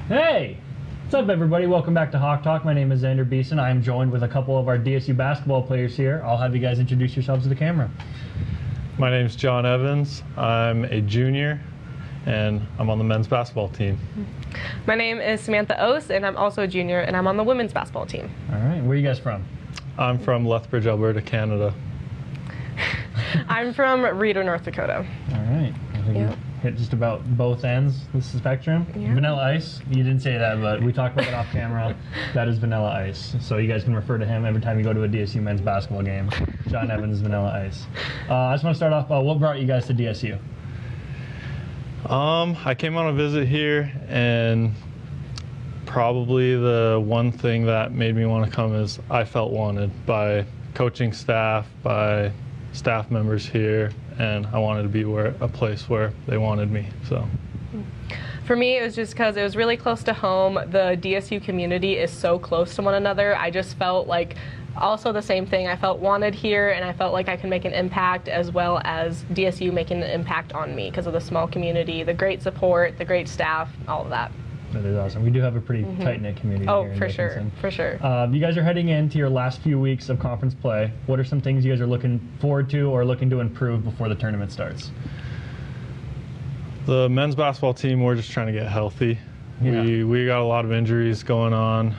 Hey! What's up, everybody? Welcome back to Hawk Talk. My name is Xander Beeson. I am joined with a couple of our DSU basketball players here. I'll have you guys introduce yourselves to the camera. My name's John Evans. I'm a junior, and I'm on the men's basketball team. My name is Samantha Oase, and I'm also a junior, and I'm on the women's basketball team. All right. Where are you guys from? I'm from Lethbridge, Alberta, Canada. I'm from Reeder, North Dakota. All right. I think you hit just about both ends of the spectrum. Yeah. Vanilla Ice. You didn't say that, but we talked about it off camera. That is Vanilla Ice. So you guys can refer to him every time you go to a DSU men's basketball game. John Evans is Vanilla Ice. I just want to start off, what brought you guys to DSU? I came on a visit here, and probably the one thing that made me want to come is I felt wanted by coaching staff, by staff members here, and I wanted to be a place where they wanted me. So for me, it was just because it was really close to home. The DSU community is so close to one another. I just felt like also the same thing. I felt wanted here, and I felt like I could make an impact, as well as DSU making an impact on me because of the small community, the great support, the great staff, all of that. That is awesome. We do have a pretty tight-knit community here in Dickinson. For sure. You guys are heading into your last few weeks of conference play. What are some things you guys are looking forward to or looking to improve before the tournament starts? the men's basketball team, we're just trying to get healthy. Yeah. We got a lot of injuries going on.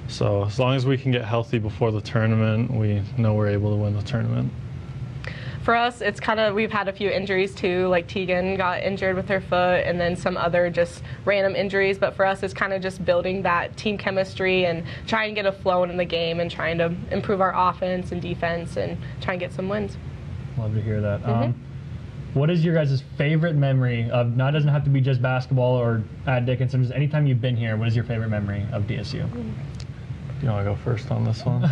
So as long as we can get healthy before the tournament, we know we're able to win the tournament. For us, it's kind of, we've had a few injuries too, like Tegan got injured with her foot and then some other just random injuries, but for us it's kind of just building that team chemistry and trying to get a flow in the game and trying to improve our offense and defense and try and get some wins. Love to hear that. What is your guys' favorite memory of, now it doesn't have to be just basketball or at Dickinson, just anytime you've been here, what is your favorite memory of DSU? You want to go first on this one?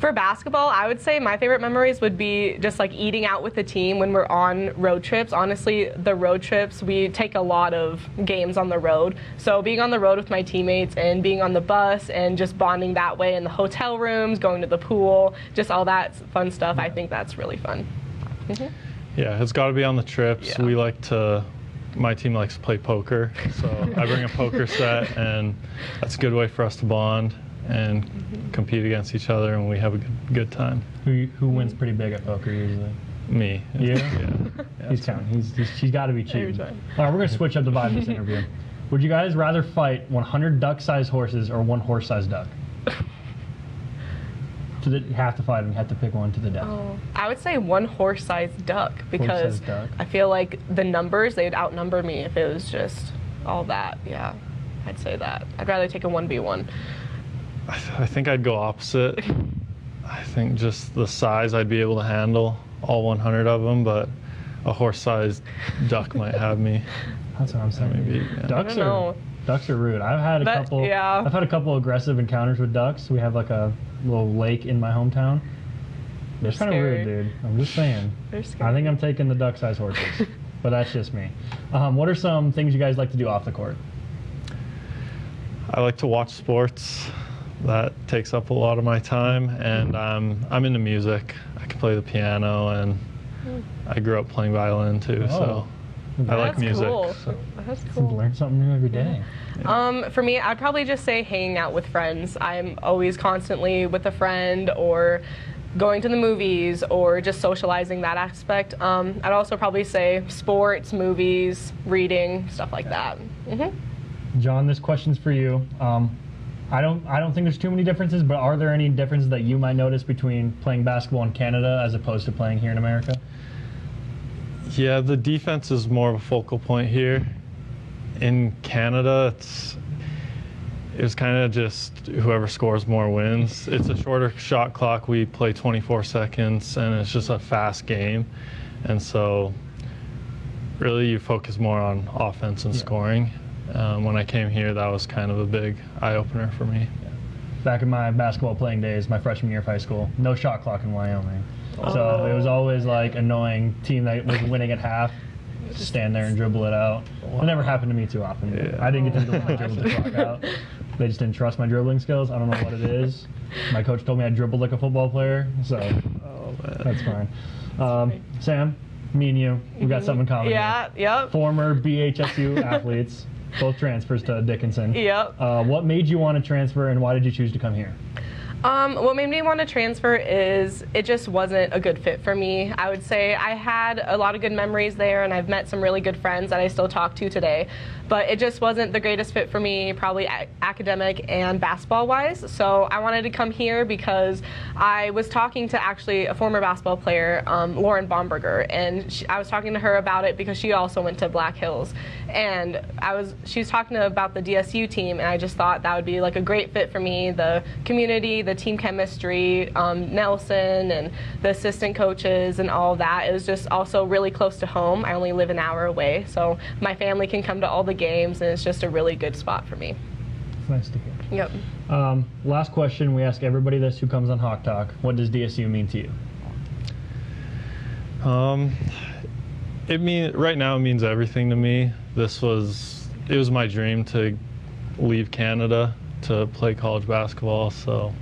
For basketball, I would say my favorite memories would be just like eating out with the team when we're on road trips. Honestly, the road trips, we take a lot of games on the road. So being on the road with my teammates and being on the bus and just bonding that way in the hotel rooms, going to the pool, just all that fun stuff, I think that's really fun. Yeah, it's got to be on the trips. Yeah. We like to, my team likes to play poker, so I bring a poker set, and that's a good way for us to bond and compete against each other, and we have a good time. Who wins pretty big at poker usually? Me. Yeah? He's counting. He's got to be cheating. All right, we're going to switch up the vibe of this interview. Would you guys rather fight 100 duck-sized horses or one horse-sized duck? You have to fight them. You have to pick one to the death. Oh, I would say one horse-sized duck because duck. I feel like the numbers, they'd outnumber me if it was just all that. Yeah, I'd say that. I'd rather take a 1v1. I think I'd go opposite. I think just the size I'd be able to handle all 100 of them, but a horse-sized duck might have me. That's what I'm saying. Maybe, yeah. Ducks are rude. I've had a couple aggressive encounters with ducks. We have like a little lake in my hometown. They're kind of rude, dude. I'm just saying. They're scary. I think I'm taking the duck-sized horses, but that's just me. What are some things you guys like to do off the court? I like to watch sports. That takes up a lot of my time, and I'm into music. I can play the piano, and I grew up playing violin too, so I like music. Cool. So. That's cool. Learn something new every day. For me, I'd probably just say hanging out with friends. I'm always constantly with a friend or going to the movies or just socializing that aspect. I'd also probably say sports, movies, reading, stuff like that. John, this question's for you. I don't think there's too many differences, but are there any differences that you might notice between playing basketball in Canada as opposed to playing here in America? Yeah, the defense is more of a focal point here. In Canada, it's kind of just whoever scores more wins. It's a shorter shot clock. We play 24 seconds, and it's just a fast game. And so really you focus more on offense and scoring. When I came here, that was kind of a big eye-opener for me. Back in my basketball playing days, my freshman year of high school, no shot clock in Wyoming. So it was always like annoying team that was winning at half, just stand there and dribble it out. It never happened to me too often. Yeah. I didn't get to dribble the clock out. They just didn't trust my dribbling skills. I don't know what it is. My coach told me I dribbled like a football player, so that's fine. Sam, Me and you, we got something in common. Yeah, here. yep. Former BHSU athletes, both transfers to Dickinson. Yep. What made you want to transfer, and why did you choose to come here? What made me want to transfer is it just wasn't a good fit for me. I would say I had a lot of good memories there, and I've met some really good friends that I still talk to today. But it just wasn't the greatest fit for me, probably academic and basketball-wise. So I wanted to come here because I was talking to actually a former basketball player, Lauren Bomberger, and I was talking to her about it because she also went to Black Hills. And she was talking about the DSU team, and I just thought that would be like a great fit for me. The community, the team chemistry, Nelson, and the assistant coaches, and all of that. It was just also really close to home. I only live an hour away, so my family can come to all the games, and it's just a really good spot for me. It's nice to hear. Yep. Last question, we ask everybody this who comes on Hawk Talk. What does DSU mean to you? Right now it means everything to me. It was my dream to leave Canada to play college basketball, so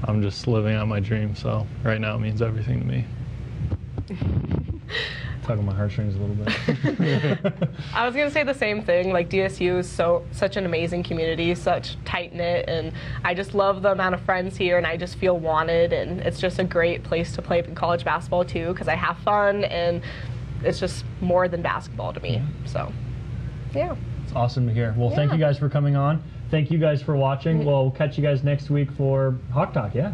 I'm just living out my dream. So right now it means everything to me. Tugging my heartstrings a little bit. I was gonna say the same thing. Like, DSU is such an amazing community, such tight knit, and I just love the amount of friends here, and I just feel wanted, and it's just a great place to play college basketball too, because I have fun, and it's just more than basketball to me. Yeah. So, yeah. It's awesome to hear. Well, thank you guys for coming on. Thank you guys for watching. We'll catch you guys next week for Hawk Talk. Yeah.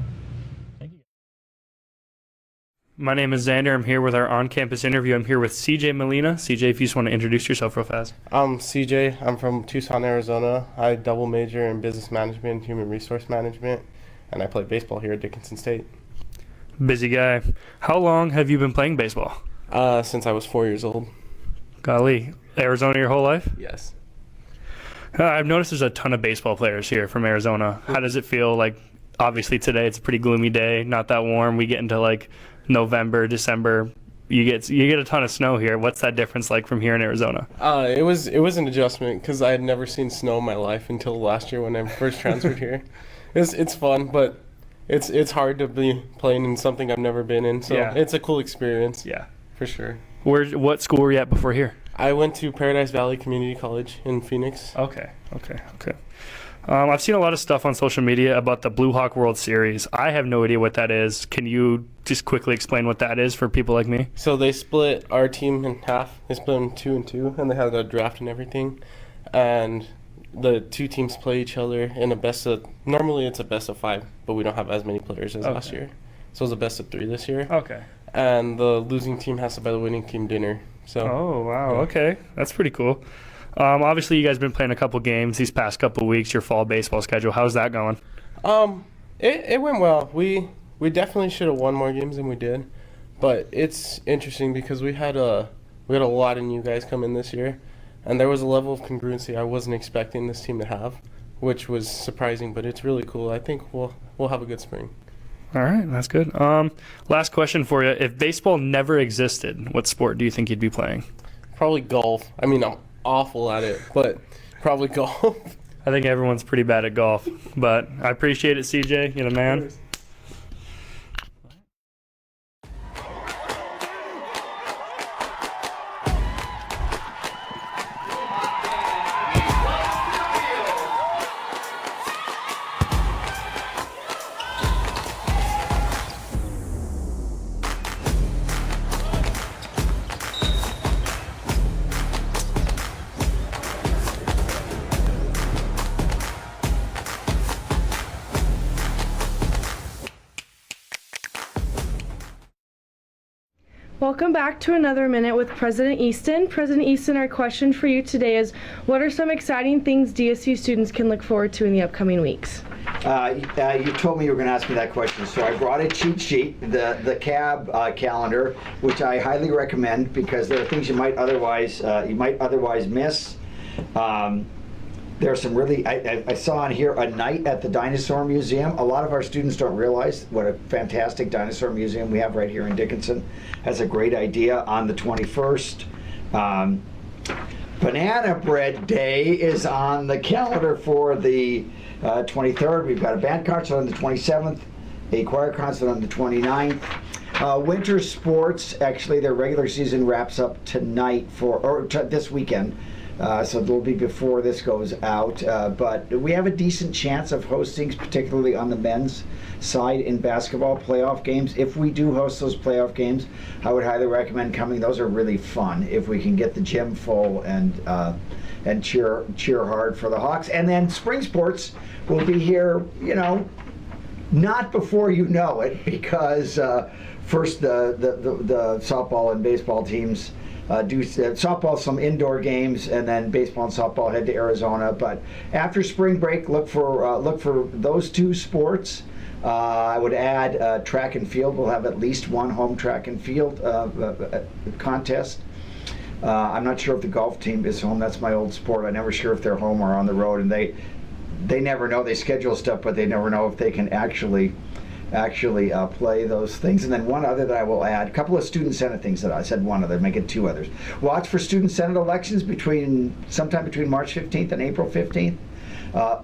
My name is Xander. I'm here with our on-campus interview. I'm here with CJ Molina. CJ, if you just want to introduce yourself real fast. I'm CJ. I'm from Tucson, Arizona. I double major in business management and human resource management, and I play baseball here at Dickinson State. Busy guy. How long have you been playing baseball? Since I was 4 years old. Golly. Arizona your whole life? Yes. I've noticed there's a ton of baseball players here from Arizona. How does it feel? Like, obviously today it's a pretty gloomy day, not that warm. We get into like November, December, you get a ton of snow here. What's that difference like from here in Arizona? It was an adjustment because I had never seen snow in my life until last year when I first transferred here. It's fun, but it's hard to be playing in something I've never been in. So it's a cool experience. Yeah, for sure. What school were you at before here? I went to Paradise Valley Community College in Phoenix. Okay. I've seen a lot of stuff on social media about the Blue Hawk World Series. I have no idea what that is. Can you just quickly explain what that is for people like me? So they split our team in half. They split them 2 and 2, and they had a draft and everything. And the two teams play each other in normally it's a best of 5, but we don't have as many players as last year. So it's a best of 3 this year. Okay. And the losing team has to buy the winning team dinner. So. Oh, wow. Yeah. Okay. That's pretty cool. Obviously, you guys have been playing a couple games these past couple weeks, your fall baseball schedule. How's that going? It went well. We definitely should have won more games than we did. But it's interesting because we had a lot of new guys come in this year. And there was a level of congruency I wasn't expecting this team to have, which was surprising, but it's really cool. I think we'll have a good spring. All right, that's good. Last question for you. If baseball never existed, what sport do you think you'd be playing? Probably golf. I mean, I'm awful at it, but probably golf. I think everyone's pretty bad at golf, but I appreciate it, CJ. You're the man. Welcome back to another Minute with President Easton. President Easton, our question for you today is, what are some exciting things DSU students can look forward to in the upcoming weeks? You told me you were going to ask me that question, so I brought a cheat sheet, the CAB calendar, which I highly recommend because there are things you might otherwise miss. There's some really, I saw on here a night at the Dinosaur Museum. A lot of our students don't realize what a fantastic dinosaur museum we have right here in Dickinson. Has a great idea on the 21st. Banana Bread Day is on the calendar for the 23rd. We've got a band concert on the 27th, a choir concert on the 29th. Winter sports, actually, their regular season wraps up tonight this weekend. So it'll be before this goes out. But we have a decent chance of hosting, particularly on the men's side in basketball playoff games. If we do host those playoff games, I would highly recommend coming. Those are really fun if we can get the gym full and cheer hard for the Hawks. And then spring sports will be here, not before you know it, because first the softball and baseball teams do softball, some indoor games, and then baseball and softball head to Arizona. But after spring break, look for those two sports. I would add track and field. We'll have at least one home track and field contest. I'm not sure if the golf team is home. That's my old sport. I'm never sure if they're home or on the road, and they never know. They schedule stuff, but they never know if they can actually play those things. And then one other that I will add, a couple of student senate things that I said one other, make it two others. Watch for student senate elections sometime between March 15th and April 15th.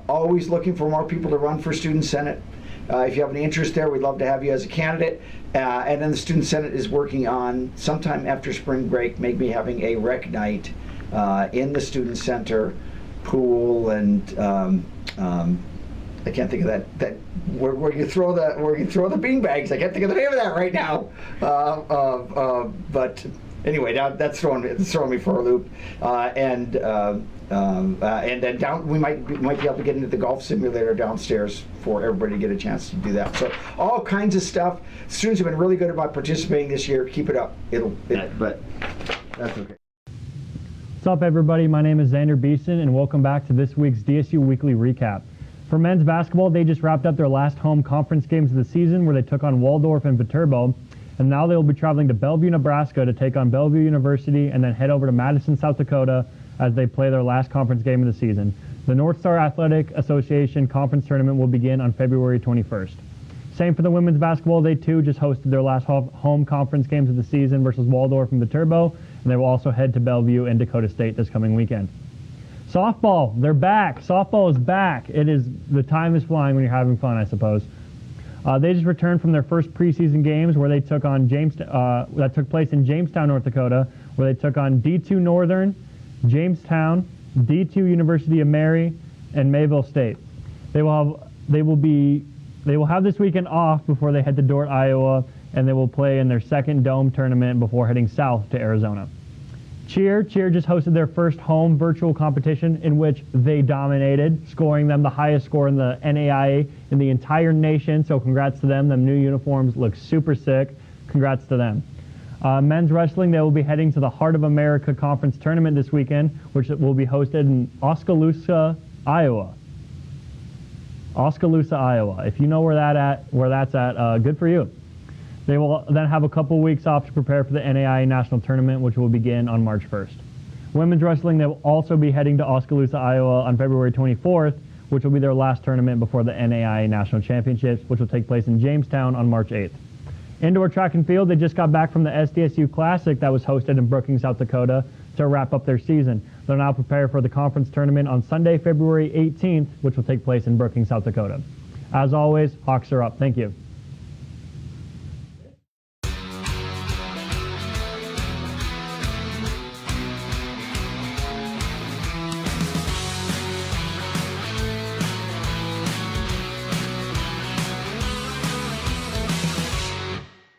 Always looking for more people to run for student senate. If you have any interest there, we'd love to have you as a candidate. And then the student senate is working on, sometime after spring break, maybe having a rec night in the student center, pool, and I can't think of that where you throw the bean bags. I can't think of the name of that right now. But anyway, that's throwing me for a loop. And then down we might be able to get into the golf simulator downstairs for everybody to get a chance to do that. So all kinds of stuff. Students have been really good about participating this year. Keep it up. But that's okay. What's up, everybody? My name is Xander Beeson, and welcome back to this week's DSU Weekly Recap. For men's basketball, they just wrapped up their last home conference games of the season, where they took on Waldorf and Viterbo, and now they will be traveling to Bellevue, Nebraska to take on Bellevue University, and then head over to Madison, South Dakota as they play their last conference game of the season. The North Star Athletic Association Conference Tournament will begin on February 21st. Same for the women's basketball. They too just hosted their last home conference games of the season versus Waldorf and Viterbo, and they will also head to Bellevue and Dakota State this coming weekend. Softball, they're back. Softball is back. The time is flying when you're having fun, I suppose. They just returned from their first preseason games where they took on that took place in Jamestown, North Dakota, where they took on D2 Northern, Jamestown, D2 University of Mary, and Mayville State. They will have this weekend off before they head to Dort, Iowa, and they will play in their second dome tournament before heading south to Arizona. Cheer just hosted their first home virtual competition in which they dominated, scoring them the highest score in the NAIA in the entire nation. So congrats to them. Them new uniforms look super sick. Congrats to them. Men's wrestling, they will be heading to the Heart of America Conference Tournament this weekend, which will be hosted in Oskaloosa, Iowa. Oskaloosa, Iowa. If you know where that's at, good for you. They will then have a couple weeks off to prepare for the NAIA National Tournament, which will begin on March 1st. Women's wrestling, they will also be heading to Oskaloosa, Iowa on February 24th, which will be their last tournament before the NAIA National Championships, which will take place in Jamestown on March 8th. Indoor track and field, they just got back from the SDSU Classic that was hosted in Brookings, South Dakota to wrap up their season. They'll now prepare for the conference tournament on Sunday, February 18th, which will take place in Brookings, South Dakota. As always, Hawks are up. Thank you.